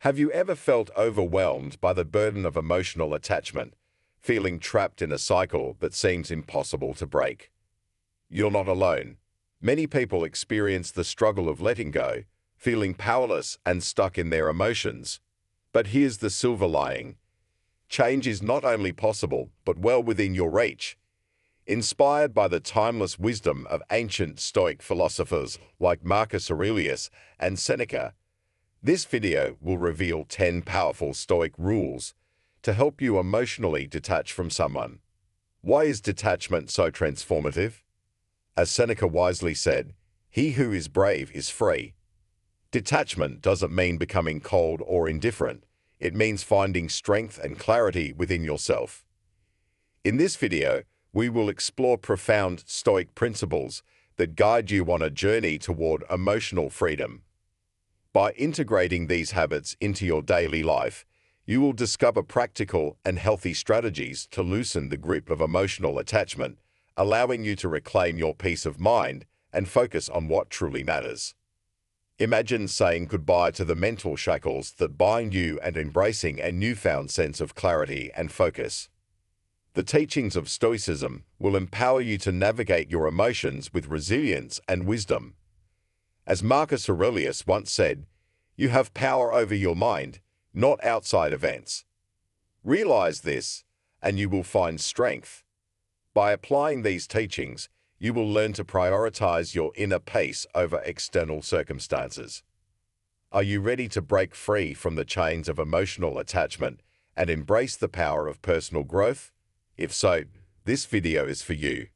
Have you ever felt overwhelmed by the burden of emotional attachment, feeling trapped in a cycle that seems impossible to break? You're not alone. Many people experience the struggle of letting go, feeling powerless and stuck in their emotions. But here's the silver lining. Change is not only possible, but well within your reach. Inspired by the timeless wisdom of ancient Stoic philosophers like Marcus Aurelius and Seneca, this video will reveal 10 powerful Stoic rules to help you emotionally detach from someone. Why is detachment so transformative? As Seneca wisely said, "He who is brave is free." Detachment doesn't mean becoming cold or indifferent. It means finding strength and clarity within yourself. In this video, we will explore profound Stoic principles that guide you on a journey toward emotional freedom. By integrating these habits into your daily life, you will discover practical and healthy strategies to loosen the grip of emotional attachment, allowing you to reclaim your peace of mind and focus on what truly matters. Imagine saying goodbye to the mental shackles that bind you and embracing a newfound sense of clarity and focus. The teachings of Stoicism will empower you to navigate your emotions with resilience and wisdom. As Marcus Aurelius once said, "You have power over your mind, not outside events." Realize this, and you will find strength. By applying these teachings, you will learn to prioritize your inner peace over external circumstances. Are you ready to break free from the chains of emotional attachment and embrace the power of personal growth? If so, this video is for you.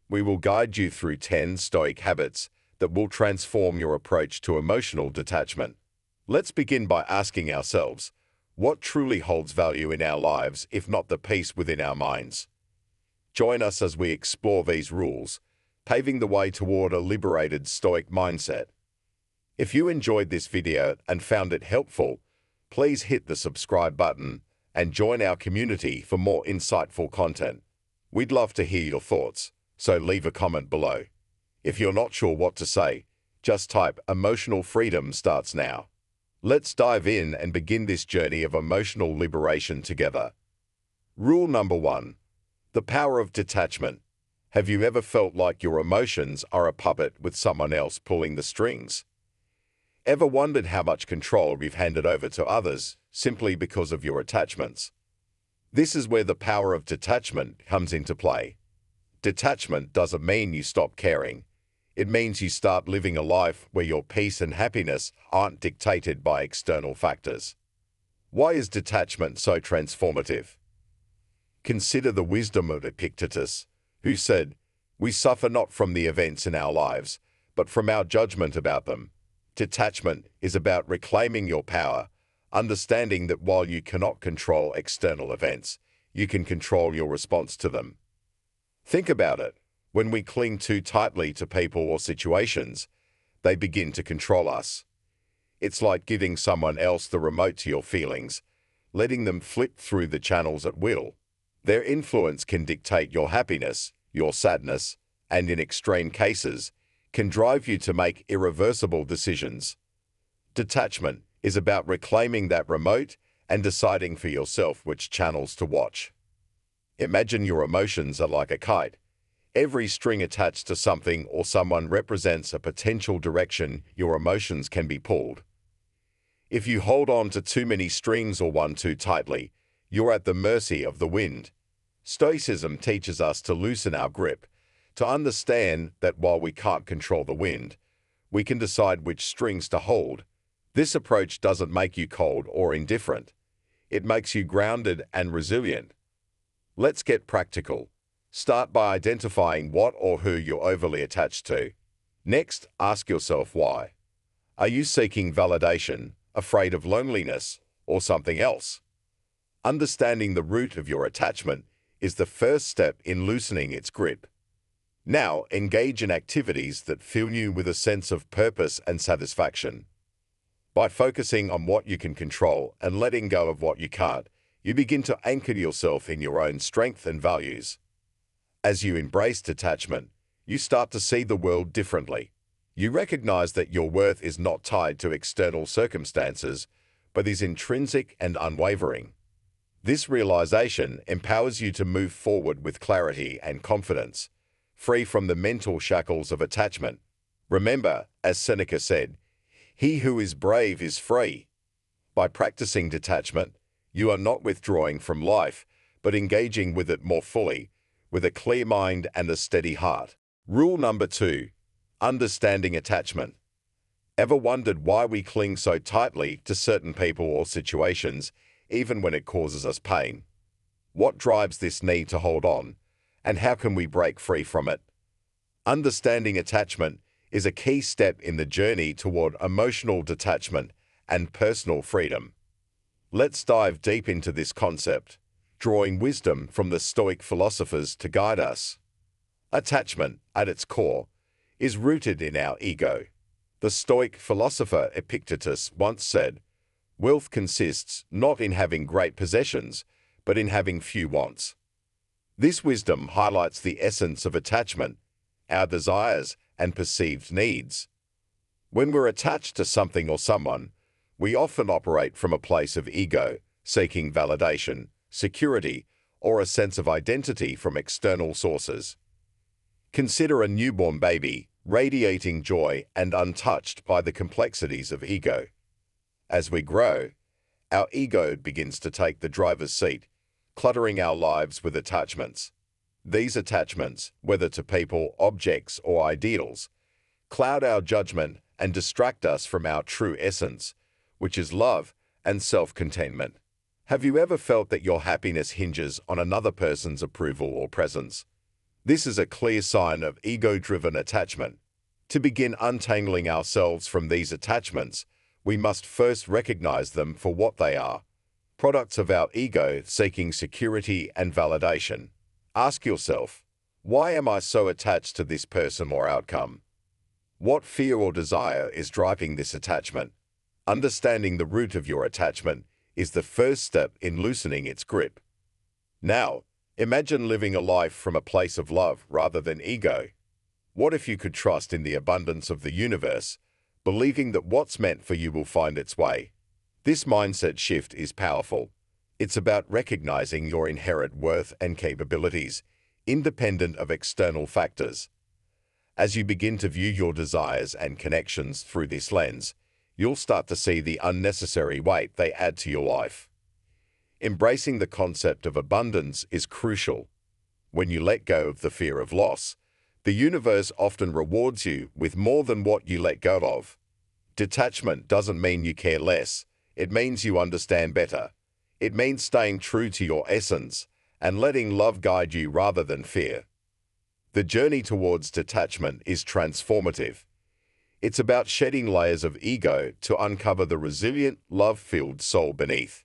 We will guide you through 10 Stoic habits that will transform your approach to emotional detachment. Let's begin by asking ourselves, what truly holds value in our lives if not the peace within our minds? Join us as we explore these rules, paving the way toward a liberated Stoic mindset. If you enjoyed this video and found it helpful, please hit the subscribe button and join our community for more insightful content. We'd love to hear your thoughts, so leave a comment below. If you're not sure what to say, just type "Emotional freedom starts now." Let's dive in and begin this journey of emotional liberation together. Rule number 1. The power of detachment. Have you ever felt like your emotions are a puppet with someone else pulling the strings? Ever wondered how much control you've handed over to others simply because of your attachments? This is where the power of detachment comes into play. Detachment doesn't mean you stop caring. It means you start living a life where your peace and happiness aren't dictated by external factors. Why is detachment so transformative? Consider the wisdom of Epictetus, who said, "We suffer not from the events in our lives, but from our judgment about them." Detachment is about reclaiming your power, understanding that while you cannot control external events, you can control your response to them. Think about it. When we cling too tightly to people or situations, they begin to control us. It's like giving someone else the remote to your feelings, letting them flip through the channels at will. Their influence can dictate your happiness, your sadness, and in extreme cases, can drive you to make irreversible decisions. Detachment is about reclaiming that remote and deciding for yourself which channels to watch. Imagine your emotions are like a kite. Every string attached to something or someone represents a potential direction your emotions can be pulled. If you hold on to too many strings or one too tightly, you're at the mercy of the wind. Stoicism teaches us to loosen our grip, to understand that while we can't control the wind, we can decide which strings to hold. This approach doesn't make you cold or indifferent. It makes you grounded and resilient. Let's get practical. Start by identifying what or who you're overly attached to. Next, ask yourself why. Are you seeking validation, afraid of loneliness, or something else? Understanding the root of your attachment is the first step in loosening its grip. Now, engage in activities that fill you with a sense of purpose and satisfaction. By focusing on what you can control and letting go of what you can't, you begin to anchor yourself in your own strength and values. As you embrace detachment, you start to see the world differently. You recognize that your worth is not tied to external circumstances, but is intrinsic and unwavering. This realization empowers you to move forward with clarity and confidence, free from the mental shackles of attachment. Remember, as Seneca said, "He who is brave is free." By practicing detachment, you are not withdrawing from life, but engaging with it more fully, with a clear mind and a steady heart. Rule number 2. Understanding attachment. Ever wondered why we cling so tightly to certain people or situations, even when it causes us pain? What drives this need to hold on, and how can we break free from it? Understanding attachment is a key step in the journey toward emotional detachment and personal freedom. Let's dive deep into this concept, drawing wisdom from the Stoic philosophers to guide us. Attachment, at its core, is rooted in our ego. The Stoic philosopher Epictetus once said, "Wealth consists not in having great possessions, but in having few wants." This wisdom highlights the essence of attachment, our desires and perceived needs. When we're attached to something or someone, we often operate from a place of ego, seeking validation, security, or a sense of identity from external sources. Consider a newborn baby, radiating joy and untouched by the complexities of ego. As we grow, our ego begins to take the driver's seat, cluttering our lives with attachments. These attachments, whether to people, objects, or ideals, cloud our judgment and distract us from our true essence, which is love and self-containment. Have you ever felt that your happiness hinges on another person's approval or presence? This is a clear sign of ego-driven attachment. To begin untangling ourselves from these attachments, we must first recognize them for what they are: products of our ego seeking security and validation. Ask yourself, why am I so attached to this person or outcome? What fear or desire is driving this attachment? Understanding the root of your attachment is the first step in loosening its grip. Now, imagine living a life from a place of love rather than ego. What if you could trust in the abundance of the universe, believing that what's meant for you will find its way? This mindset shift is powerful. It's about recognizing your inherent worth and capabilities, independent of external factors. As you begin to view your desires and connections through this lens, you'll start to see the unnecessary weight they add to your life. Embracing the concept of abundance is crucial. When you let go of the fear of loss, the universe often rewards you with more than what you let go of. Detachment doesn't mean you care less. It means you understand better. It means staying true to your essence and letting love guide you rather than fear. The journey towards detachment is transformative. It's about shedding layers of ego to uncover the resilient, love-filled soul beneath.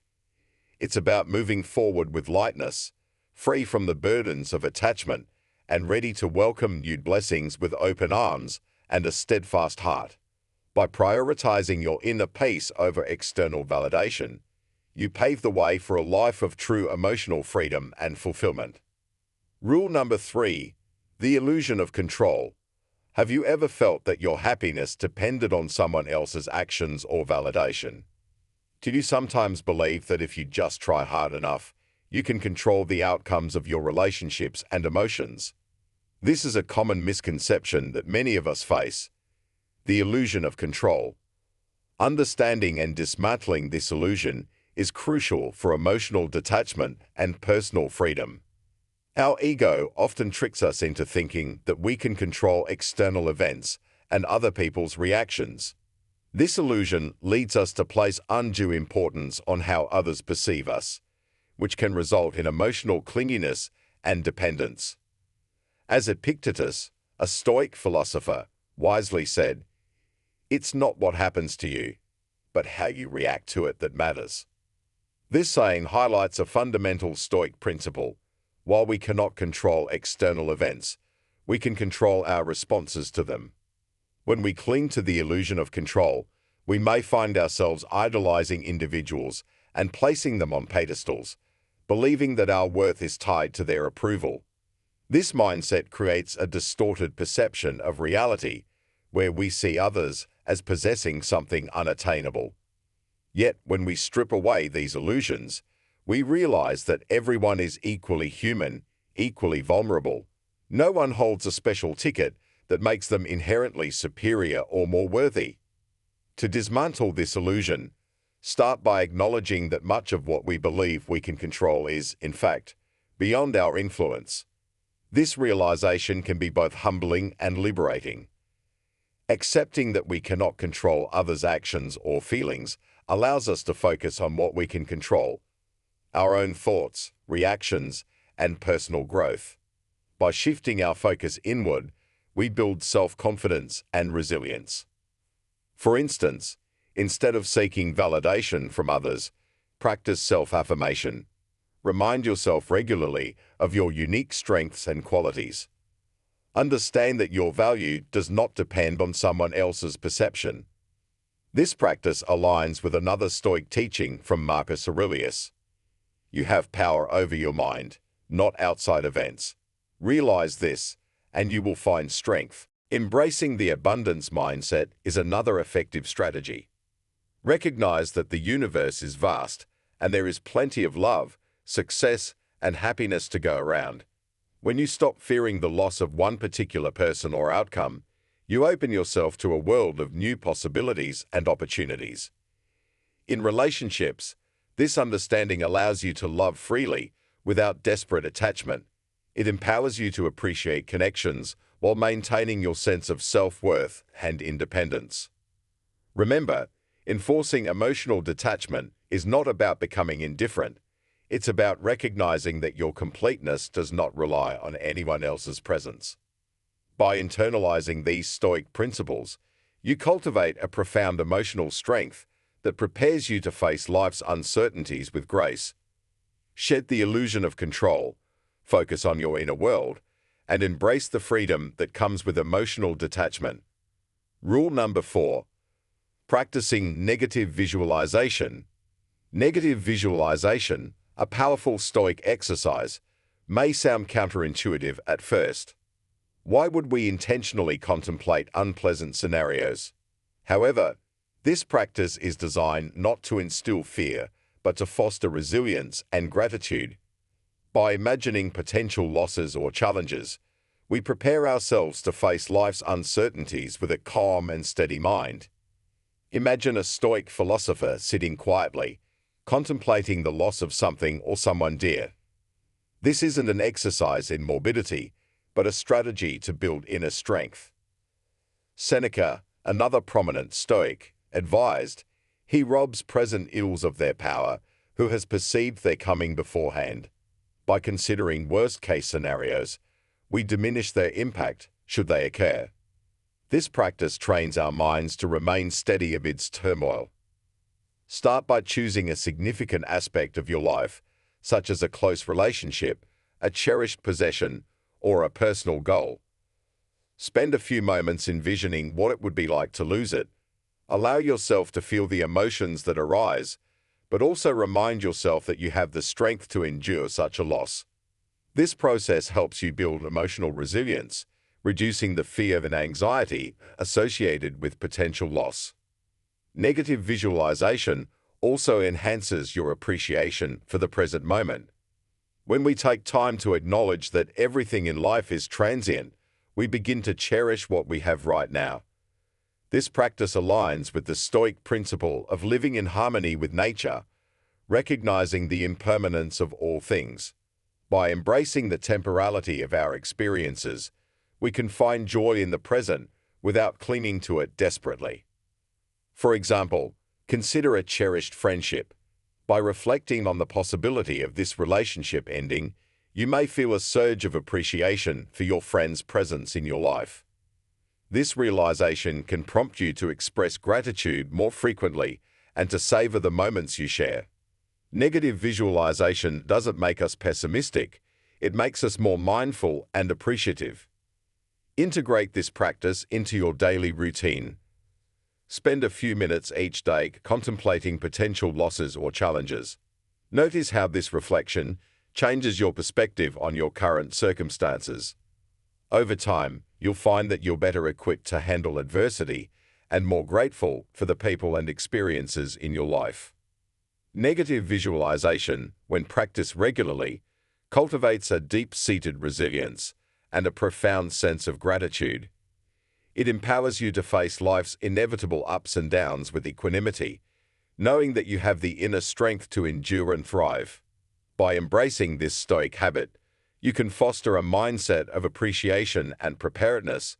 It's about moving forward with lightness, free from the burdens of attachment, and ready to welcome new blessings with open arms and a steadfast heart. By prioritizing your inner peace over external validation, you pave the way for a life of true emotional freedom and fulfillment. Rule number 3. The illusion of control. Have you ever felt that your happiness depended on someone else's actions or validation? Do you sometimes believe that if you just try hard enough, you can control the outcomes of your relationships and emotions? This is a common misconception that many of us face: the illusion of control. Understanding and dismantling this illusion is crucial for emotional detachment and personal freedom. Our ego often tricks us into thinking that we can control external events and other people's reactions. This illusion leads us to place undue importance on how others perceive us, which can result in emotional clinginess and dependence. As Epictetus, a Stoic philosopher, wisely said, "It's not what happens to you, but how you react to it that matters." This saying highlights a fundamental Stoic principle. While we cannot control external events, we can control our responses to them. When we cling to the illusion of control, we may find ourselves idolizing individuals and placing them on pedestals, believing that our worth is tied to their approval. This mindset creates a distorted perception of reality, where we see others as possessing something unattainable. Yet, when we strip away these illusions, we realize that everyone is equally human, equally vulnerable. No one holds a special ticket that makes them inherently superior or more worthy. To dismantle this illusion, start by acknowledging that much of what we believe we can control is, in fact, beyond our influence. This realization can be both humbling and liberating. Accepting that we cannot control others' actions or feelings allows us to focus on what we can control: our own thoughts, reactions, and personal growth. By shifting our focus inward, we build self-confidence and resilience. For instance, instead of seeking validation from others, practice self-affirmation. Remind yourself regularly of your unique strengths and qualities. Understand that your value does not depend on someone else's perception. This practice aligns with another Stoic teaching from Marcus Aurelius. You have power over your mind, not outside events. Realize this, and you will find strength. Embracing the abundance mindset is another effective strategy. Recognize that the universe is vast, and there is plenty of love, success, and happiness to go around. When you stop fearing the loss of one particular person or outcome, you open yourself to a world of new possibilities and opportunities. In relationships, this understanding allows you to love freely without desperate attachment. It empowers you to appreciate connections while maintaining your sense of self-worth and independence. Remember, enforcing emotional detachment is not about becoming indifferent. It's about recognizing that your completeness does not rely on anyone else's presence. By internalizing these Stoic principles, you cultivate a profound emotional strength that prepares you to face life's uncertainties with grace. Shed the illusion of control, focus on your inner world, and embrace the freedom that comes with emotional detachment. Rule number 4. Practicing negative visualization. Negative visualization, a powerful Stoic exercise, may sound counterintuitive at first. Why would we intentionally contemplate unpleasant scenarios? However, this practice is designed not to instill fear, but to foster resilience and gratitude. By imagining potential losses or challenges, we prepare ourselves to face life's uncertainties with a calm and steady mind. Imagine a Stoic philosopher sitting quietly, contemplating the loss of something or someone dear. This isn't an exercise in morbidity, but a strategy to build inner strength. Seneca, another prominent Stoic, advised, "He robs present ills of their power, who has perceived their coming beforehand." By considering worst-case scenarios, we diminish their impact should they occur. This practice trains our minds to remain steady amidst turmoil. Start by choosing a significant aspect of your life, such as a close relationship, a cherished possession, or a personal goal. Spend a few moments envisioning what it would be like to lose it. Allow yourself to feel the emotions that arise, but also remind yourself that you have the strength to endure such a loss. This process helps you build emotional resilience, reducing the fear and anxiety associated with potential loss. Negative visualization also enhances your appreciation for the present moment. When we take time to acknowledge that everything in life is transient, we begin to cherish what we have right now. This practice aligns with the Stoic principle of living in harmony with nature, recognizing the impermanence of all things. By embracing the temporality of our experiences, we can find joy in the present without clinging to it desperately. For example, consider a cherished friendship. By reflecting on the possibility of this relationship ending, you may feel a surge of appreciation for your friend's presence in your life. This realization can prompt you to express gratitude more frequently and to savor the moments you share. Negative visualization doesn't make us pessimistic, it makes us more mindful and appreciative. Integrate this practice into your daily routine. Spend a few minutes each day contemplating potential losses or challenges. Notice how this reflection changes your perspective on your current circumstances. Over time, you'll find that you're better equipped to handle adversity and more grateful for the people and experiences in your life. Negative visualization, when practiced regularly, cultivates a deep-seated resilience and a profound sense of gratitude. It empowers you to face life's inevitable ups and downs with equanimity, knowing that you have the inner strength to endure and thrive. By embracing this stoic habit, you can foster a mindset of appreciation and preparedness,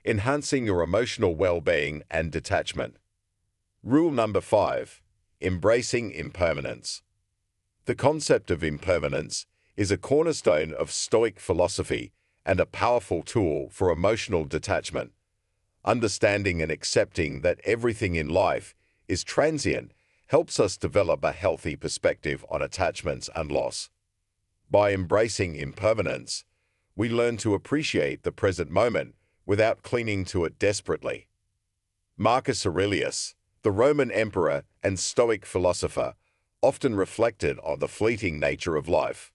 enhancing your emotional well-being and detachment. Rule number 5. Embracing impermanence. The concept of impermanence is a cornerstone of Stoic philosophy and a powerful tool for emotional detachment. Understanding and accepting that everything in life is transient helps us develop a healthy perspective on attachments and loss. By embracing impermanence, we learn to appreciate the present moment without clinging to it desperately. Marcus Aurelius, the Roman emperor and Stoic philosopher, often reflected on the fleeting nature of life.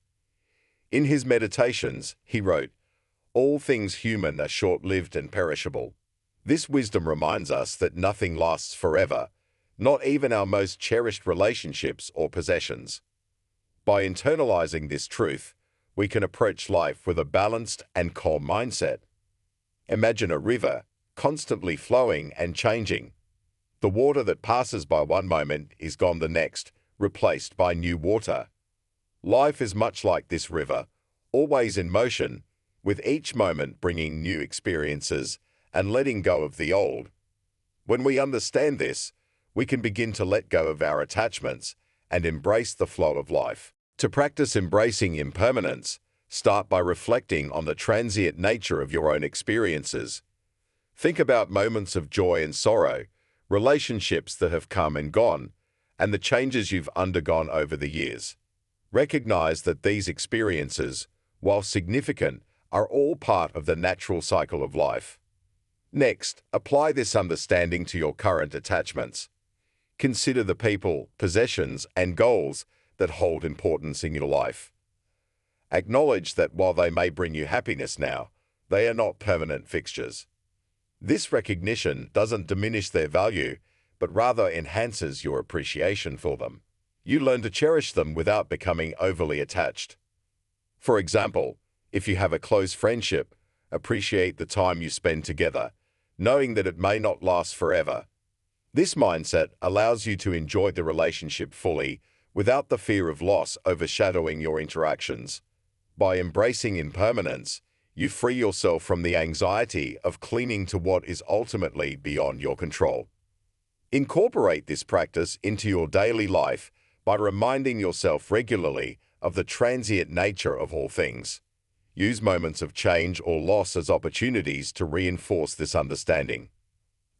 In his meditations, he wrote, "All things human are short-lived and perishable." This wisdom reminds us that nothing lasts forever, not even our most cherished relationships or possessions. By internalizing this truth, we can approach life with a balanced and calm mindset. Imagine a river, constantly flowing and changing. The water that passes by one moment is gone the next, replaced by new water. Life is much like this river, always in motion, with each moment bringing new experiences and letting go of the old. When we understand this, we can begin to let go of our attachments and embrace the flow of life. To practice embracing impermanence, start by reflecting on the transient nature of your own experiences. Think about moments of joy and sorrow, relationships that have come and gone, and the changes you've undergone over the years. Recognize that these experiences, while significant, are all part of the natural cycle of life. Next, apply this understanding to your current attachments. Consider the people, possessions, and goals that hold importance in your life. Acknowledge that while they may bring you happiness now, they are not permanent fixtures. This recognition doesn't diminish their value, but rather enhances your appreciation for them. You learn to cherish them without becoming overly attached. For example, if you have a close friendship, appreciate the time you spend together, knowing that it may not last forever. This mindset allows you to enjoy the relationship fully without the fear of loss overshadowing your interactions. By embracing impermanence, you free yourself from the anxiety of clinging to what is ultimately beyond your control. Incorporate this practice into your daily life by reminding yourself regularly of the transient nature of all things. Use moments of change or loss as opportunities to reinforce this understanding.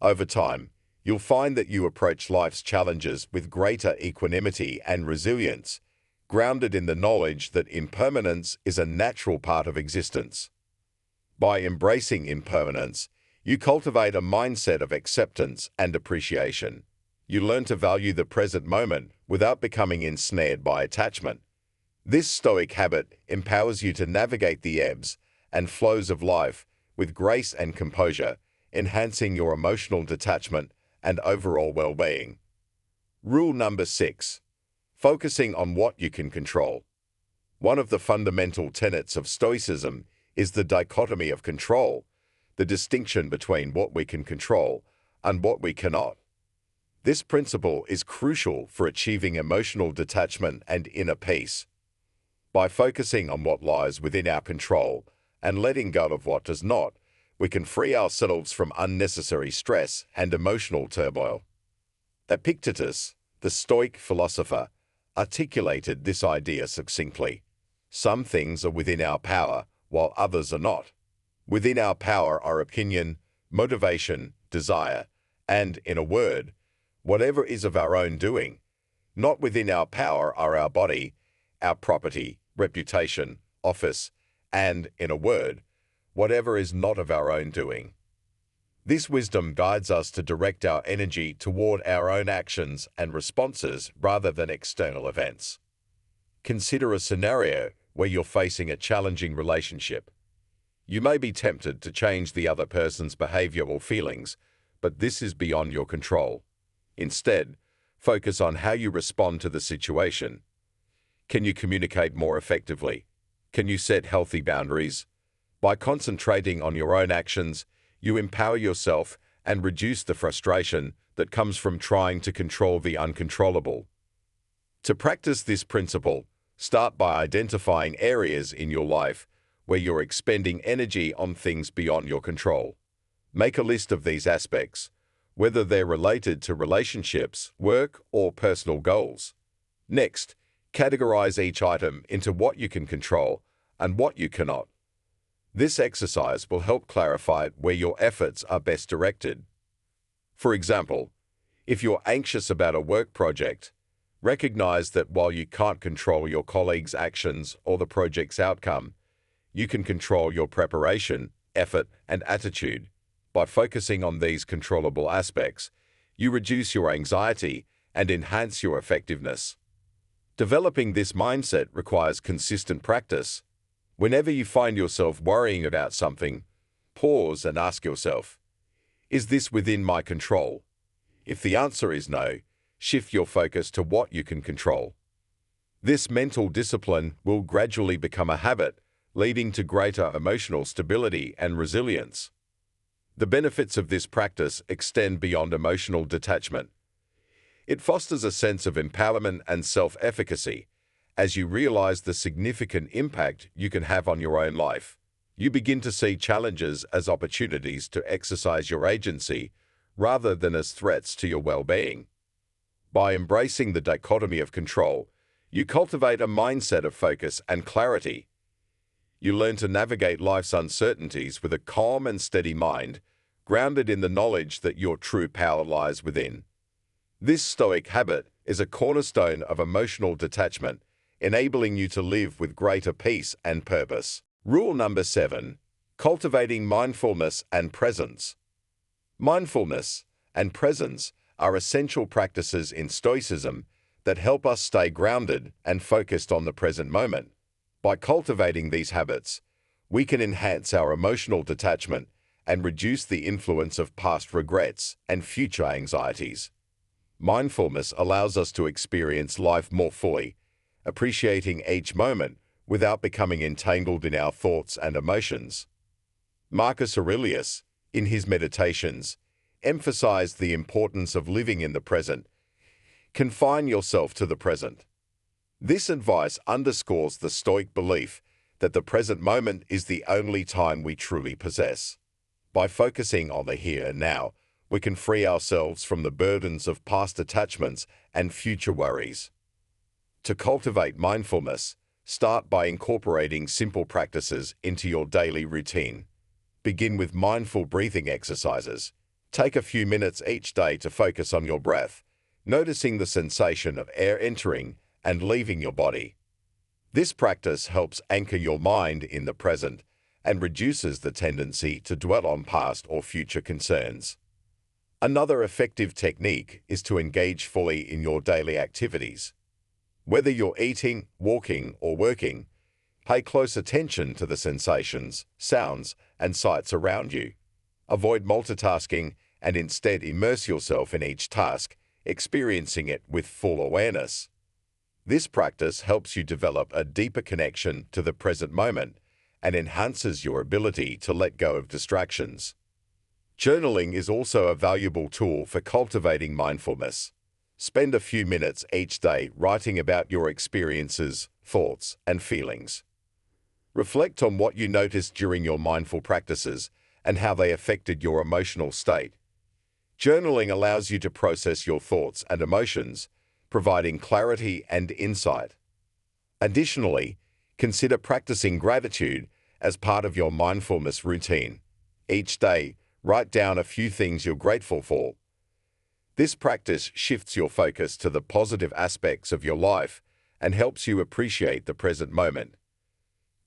Over time, you'll find that you approach life's challenges with greater equanimity and resilience, grounded in the knowledge that impermanence is a natural part of existence. By embracing impermanence, you cultivate a mindset of acceptance and appreciation. You learn to value the present moment without becoming ensnared by attachment. This Stoic habit empowers you to navigate the ebbs and flows of life with grace and composure, enhancing your emotional detachment and overall well-being. Rule number 6. Focusing on what you can control. One of the fundamental tenets of Stoicism is the dichotomy of control, the distinction between what we can control and what we cannot. This principle is crucial for achieving emotional detachment and inner peace. By focusing on what lies within our control and letting go of what does not, we can free ourselves from unnecessary stress and emotional turmoil. Epictetus, the Stoic philosopher, articulated this idea succinctly. Some things are within our power, while others are not. Within our power are opinion, motivation, desire, and, in a word, whatever is of our own doing. Not within our power are our body, our property, reputation, office, and, in a word, whatever is not of our own doing. This wisdom guides us to direct our energy toward our own actions and responses rather than external events. Consider a scenario where you're facing a challenging relationship. You may be tempted to change the other person's behavior or feelings, but this is beyond your control. Instead, focus on how you respond to the situation. Can you communicate more effectively? Can you set healthy boundaries? By concentrating on your own actions, you empower yourself and reduce the frustration that comes from trying to control the uncontrollable. To practice this principle, start by identifying areas in your life where you're expending energy on things beyond your control. Make a list of these aspects, whether they're related to relationships, work, or personal goals. Next, categorize each item into what you can control and what you cannot. This exercise will help clarify where your efforts are best directed. For example, if you're anxious about a work project, recognize that while you can't control your colleagues' actions or the project's outcome, you can control your preparation, effort, and attitude. By focusing on these controllable aspects, you reduce your anxiety and enhance your effectiveness. Developing this mindset requires consistent practice. Whenever you find yourself worrying about something, pause and ask yourself, is this within my control? If the answer is no, shift your focus to what you can control. This mental discipline will gradually become a habit, leading to greater emotional stability and resilience. The benefits of this practice extend beyond emotional detachment. It fosters a sense of empowerment and self-efficacy. As you realize the significant impact you can have on your own life, you begin to see challenges as opportunities to exercise your agency rather than as threats to your well-being. By embracing the dichotomy of control, you cultivate a mindset of focus and clarity. You learn to navigate life's uncertainties with a calm and steady mind, grounded in the knowledge that your true power lies within. This Stoic habit is a cornerstone of emotional detachment, enabling you to live with greater peace and purpose. Rule number 7. Cultivating mindfulness and presence. Mindfulness and presence are essential practices in Stoicism that help us stay grounded and focused on the present moment. By cultivating these habits, we can enhance our emotional detachment and reduce the influence of past regrets and future anxieties. Mindfulness allows us to experience life more fully, appreciating each moment without becoming entangled in our thoughts and emotions. Marcus Aurelius, in his Meditations, emphasized the importance of living in the present. Confine yourself to the present. This advice underscores the Stoic belief that the present moment is the only time we truly possess. By focusing on the here and now, we can free ourselves from the burdens of past attachments and future worries. To cultivate mindfulness, start by incorporating simple practices into your daily routine. Begin with mindful breathing exercises. Take a few minutes each day to focus on your breath, noticing the sensation of air entering and leaving your body. This practice helps anchor your mind in the present and reduces the tendency to dwell on past or future concerns. Another effective technique is to engage fully in your daily activities. Whether you're eating, walking, or working, pay close attention to the sensations, sounds, and sights around you. Avoid multitasking and instead immerse yourself in each task, experiencing it with full awareness. This practice helps you develop a deeper connection to the present moment and enhances your ability to let go of distractions. Journaling is also a valuable tool for cultivating mindfulness. Spend a few minutes each day writing about your experiences, thoughts, and feelings. Reflect on what you noticed during your mindful practices and how they affected your emotional state. Journaling allows you to process your thoughts and emotions, providing clarity and insight. Additionally, consider practicing gratitude as part of your mindfulness routine. Each day, write down a few things you're grateful for. This practice shifts your focus to the positive aspects of your life and helps you appreciate the present moment.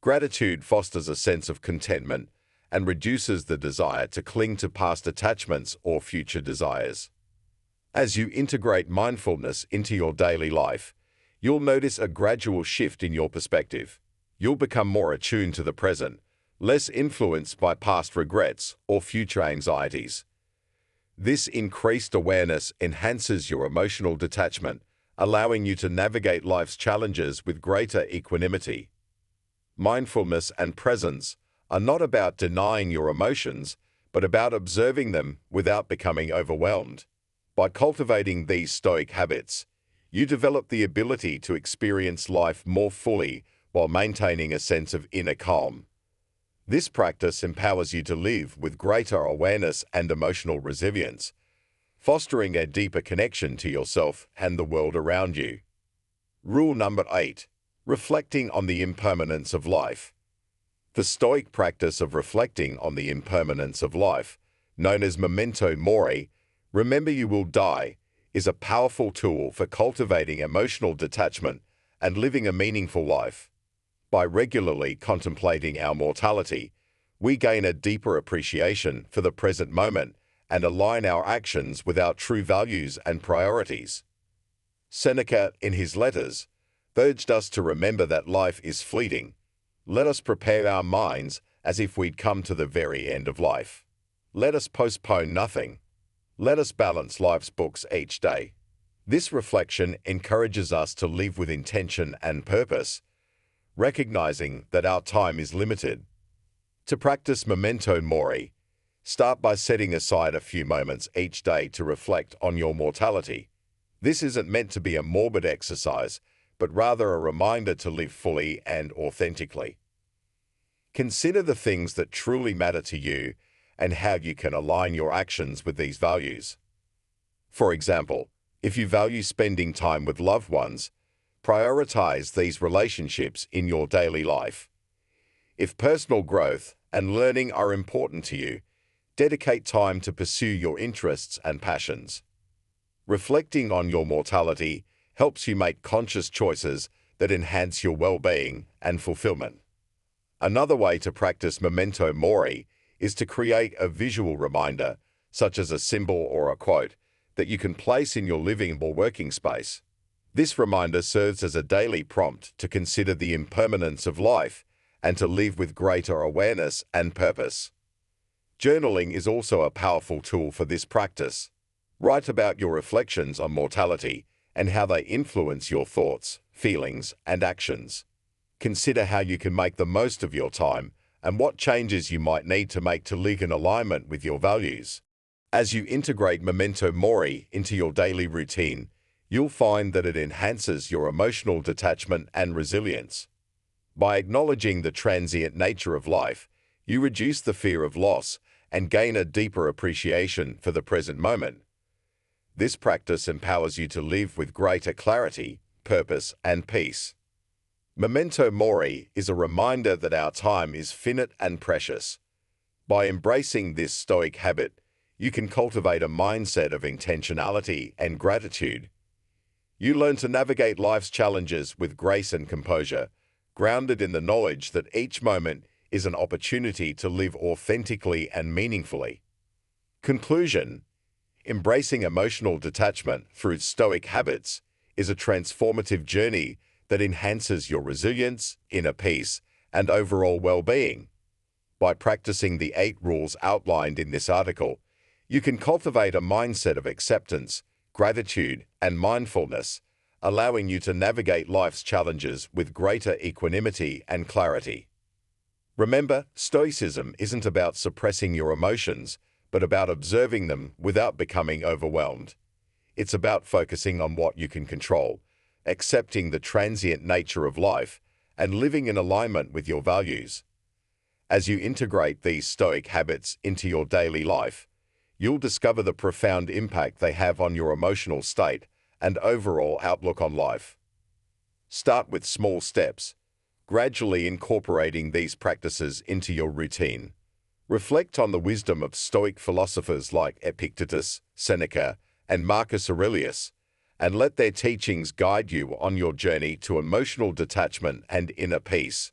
Gratitude fosters a sense of contentment and reduces the desire to cling to past attachments or future desires. As you integrate mindfulness into your daily life, you'll notice a gradual shift in your perspective. You'll become more attuned to the present, less influenced by past regrets or future anxieties. This increased awareness enhances your emotional detachment, allowing you to navigate life's challenges with greater equanimity. Mindfulness and presence are not about denying your emotions, but about observing them without becoming overwhelmed. By cultivating these Stoic habits, you develop the ability to experience life more fully while maintaining a sense of inner calm. This practice empowers you to live with greater awareness and emotional resilience, fostering a deeper connection to yourself and the world around you. Rule number 8. Reflecting on the impermanence of life. The Stoic practice of reflecting on the impermanence of life, known as memento mori, remember you will die, is a powerful tool for cultivating emotional detachment and living a meaningful life. By regularly contemplating our mortality, we gain a deeper appreciation for the present moment and align our actions with our true values and priorities. Seneca, in his letters, urged us to remember that life is fleeting. Let us prepare our minds as if we'd come to the very end of life. Let us postpone nothing. Let us balance life's books each day. This reflection encourages us to live with intention and purpose, recognizing that our time is limited. To practice memento mori, start by setting aside a few moments each day to reflect on your mortality. This isn't meant to be a morbid exercise, but rather a reminder to live fully and authentically. Consider the things that truly matter to you and how you can align your actions with these values. For example, if you value spending time with loved ones, prioritize these relationships in your daily life. If personal growth and learning are important to you, dedicate time to pursue your interests and passions. Reflecting on your mortality helps you make conscious choices that enhance your well-being and fulfillment. Another way to practice memento mori is to create a visual reminder, such as a symbol or a quote, that you can place in your living or working space. This reminder serves as a daily prompt to consider the impermanence of life and to live with greater awareness and purpose. Journaling is also a powerful tool for this practice. Write about your reflections on mortality and how they influence your thoughts, feelings, and actions. Consider how you can make the most of your time and what changes you might need to make to live in alignment with your values. As you integrate memento mori into your daily routine, you'll find that it enhances your emotional detachment and resilience. By acknowledging the transient nature of life, you reduce the fear of loss and gain a deeper appreciation for the present moment. This practice empowers you to live with greater clarity, purpose, and peace. Memento mori is a reminder that our time is finite and precious. By embracing this Stoic habit, you can cultivate a mindset of intentionality and gratitude. You learn to navigate life's challenges with grace and composure, grounded in the knowledge that each moment is an opportunity to live authentically and meaningfully. Conclusion: embracing emotional detachment through Stoic habits is a transformative journey that enhances your resilience, inner peace, and overall well-being. By practicing the 8 rules outlined in this article, you can cultivate a mindset of acceptance, gratitude, and mindfulness, allowing you to navigate life's challenges with greater equanimity and clarity. Remember, Stoicism isn't about suppressing your emotions, but about observing them without becoming overwhelmed. It's about focusing on what you can control, accepting the transient nature of life, and living in alignment with your values. As you integrate these Stoic habits into your daily life, you'll discover the profound impact they have on your emotional state and overall outlook on life. Start with small steps, gradually incorporating these practices into your routine. Reflect on the wisdom of Stoic philosophers like Epictetus, Seneca, and Marcus Aurelius, and let their teachings guide you on your journey to emotional detachment and inner peace.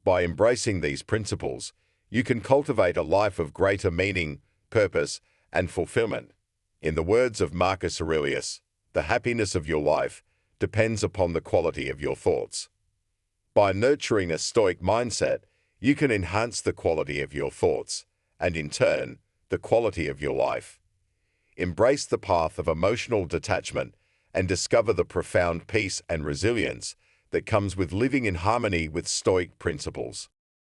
By embracing these principles, you can cultivate a life of greater meaning, purpose, and fulfillment. In the words of Marcus Aurelius, the happiness of your life depends upon the quality of your thoughts. By nurturing a Stoic mindset, you can enhance the quality of your thoughts, and in turn, the quality of your life. embrace the path of emotional detachment and discover the profound peace and resilience that comes with living in harmony with Stoic principles.